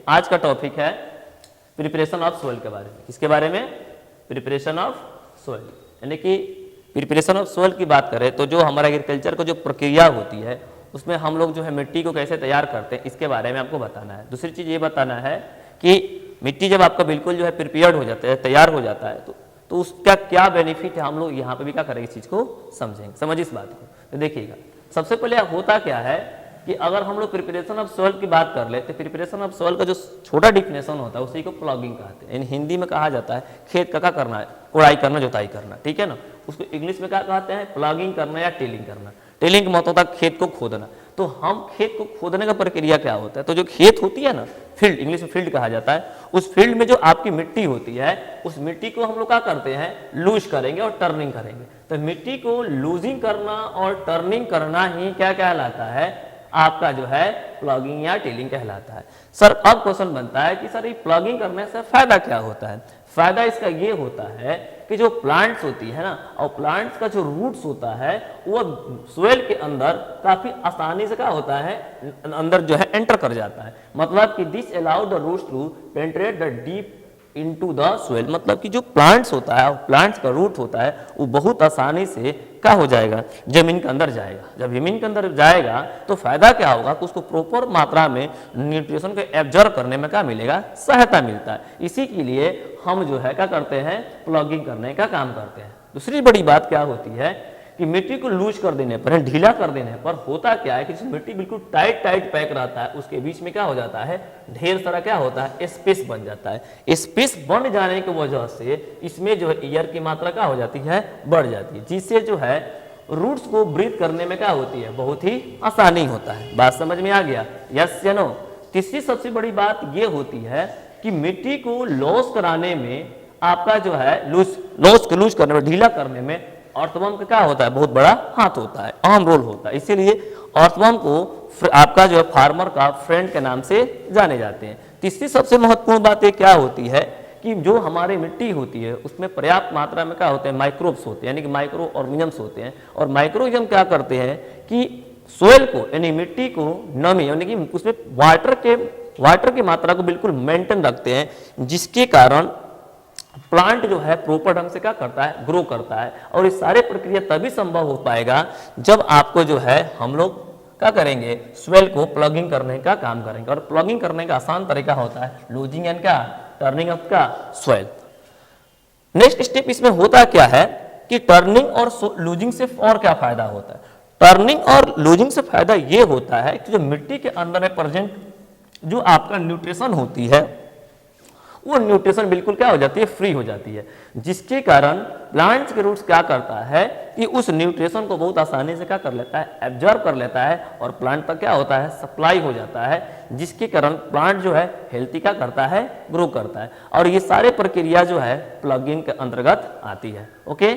आज का टॉपिक है प्रिपरेशन ऑफ सोइल के बारे में। किसके बारे में? प्रिपरेशन ऑफ सोइल, यानी कि प्रिपरेशन ऑफ सोइल की बात करें तो जो हमारा एग्रीकल्चर का जो प्रक्रिया होती है उसमें हम लोग जो है मिट्टी को कैसे तैयार करते हैं इसके बारे में आपको बताना है। दूसरी चीज़ ये बताना है कि मिट्टी जब आपका बिल्कुल जो है प्रिपेयर्ड हो जाता है, तैयार हो जाता है, तो उसका क्या बेनिफिट है, हम लोग यहाँ पे भी क्या करेंगे, इस चीज़ को समझेंगे। समझ इस बात को। तो देखिएगा, सबसे पहले होता क्या है कि अगर हम लोग प्रिपरेशन ऑफ सोइल की बात कर ले तो प्रिपरेशन ऑफ सोइल का जो छोटा डिफिनेशन होता है उसी को प्लॉगिंग कहते हैं। हिंदी में कहा जाता है खेत का क्या करना है, कोड़ाई करना, जुताई करना, ठीक है ना। उसको इंग्लिश में क्या कहते हैं, प्लॉगिंग करना या टिलिंग करना। टिलिंग का मतलब होता है खेत को खोदना। तो हम खेत को खोदने का प्रक्रिया क्या होता है, तो जो खेत होती है ना, फील्ड, इंग्लिश में फील्ड कहा जाता है, उस फील्ड में जो आपकी मिट्टी होती है उस मिट्टी को हम लोग क्या करते हैं, लूज करेंगे और टर्निंग करेंगे। तो मिट्टी को लूजिंग करना और टर्निंग करना ही क्या कहलाता है, आपका जो है प्लॉगिंग या टिलिंग कहलाता है। सर अब क्वेश्चन बनता है कि सर ये प्लॉगिंग करने से फायदा क्या होता है। फायदा इसका ये होता है कि जो प्लांट्स होती है ना, और प्लांट्स का जो रूट्स होता है वो सोइल के अंदर काफी आसानी से क्या होता है, अंदर जो है एंटर कर जाता है। मतलब कि this allow the roots to penetrate the deep into the soil. मतलब कि जो प्लांट्स होता है, प्लांट्स का रूट होता है, वो बहुत आसानी से क्या हो जाएगा, जमीन के अंदर जाएगा। जब जमीन के अंदर जाएगा तो फायदा क्या होगा कि उसको प्रॉपर मात्रा में न्यूट्रिशन को एब्जॉर्ब करने में क्या मिलेगा, सहायता मिलता है। इसी के लिए हम जो है क्या करते हैं, प्लॉगिंग करने का काम करते हैं। दूसरी बड़ी बात क्या होती है कि मिट्टी को लूज कर देने पर, ढीला कर देने पर होता क्या है कि मिट्टी बिल्कुल टाइट पैक रहता है, उसके बीच में क्या हो जाता है, ढेर सारा क्या होता है, स्पेस बन जाता है। स्पेस बन जाने की वजह से इसमें जो है एयर की मात्रा क्या हो जाती है, बढ़ जाती है, जिससे जो है रूट्स को ब्रीथ करने में क्या होती है, बहुत ही आसानी होता है। बात समझ में आ गया, यस या नो। तीसरी सबसे बड़ी बात ये होती है कि मिट्टी को लॉस कराने में आपका जो है लूज करने में, ढीला करने में अर्थवर्म का क्या होता है, बहुत बड़ा हाथ होता है, अहम रोल होता है। इसीलिए अर्थवर्म को आपका जो है फार्मर का फ्रेंड के नाम से जाने जाते हैं। तीसरी सबसे महत्वपूर्ण बात ये क्या होती है कि जो हमारी मिट्टी होती है उसमें पर्याप्त मात्रा में क्या होते हैं, माइक्रोब्स होते हैं, यानी कि माइक्रो ऑर्गेनिजम्स होते हैं। और माइक्रो ऑर्गेनिज्म क्या करते हैं कि सोइल को, यानी मिट्टी को नमी, यानी कि उसमें वाटर की मात्रा को बिल्कुल मेंटेन रखते हैं, जिसके कारण प्लांट जो है प्रॉपर ढंग से क्या करता है, ग्रो करता है। और इस सारे प्रक्रिया तभी संभव हो पाएगा जब आपको जो है हम लोग क्या करेंगे, सोइल को प्लगिंग करने का काम करेंगे। और प्लगिंग करने का आसान तरीका होता है लूजिंग एंड क्या, टर्निंग ऑफ का सोइल। नेक्स्ट स्टेप इसमें होता क्या है कि टर्निंग और लूजिंग से और क्या फायदा होता है। टर्निंग और लूजिंग से फायदा ये होता है कि जो मिट्टी के अंदर में प्रेजेंट जो आपका न्यूट्रिशन होती है वो न्यूट्रिशन बिल्कुल क्या हो जाती है, फ्री हो जाती है, जिसके कारण प्लांट्स के रूट्स क्या करता है कि उस न्यूट्रिशन को बहुत आसानी से क्या कर लेता है, एब्जॉर्ब कर लेता है और प्लांट तक क्या होता है, सप्लाई हो जाता है, जिसके कारण प्लांट जो है हेल्थी क्या करता है, ग्रो करता है। और ये सारे प्रक्रिया जो है प्लगिंग के अंतर्गत आती है। ओके।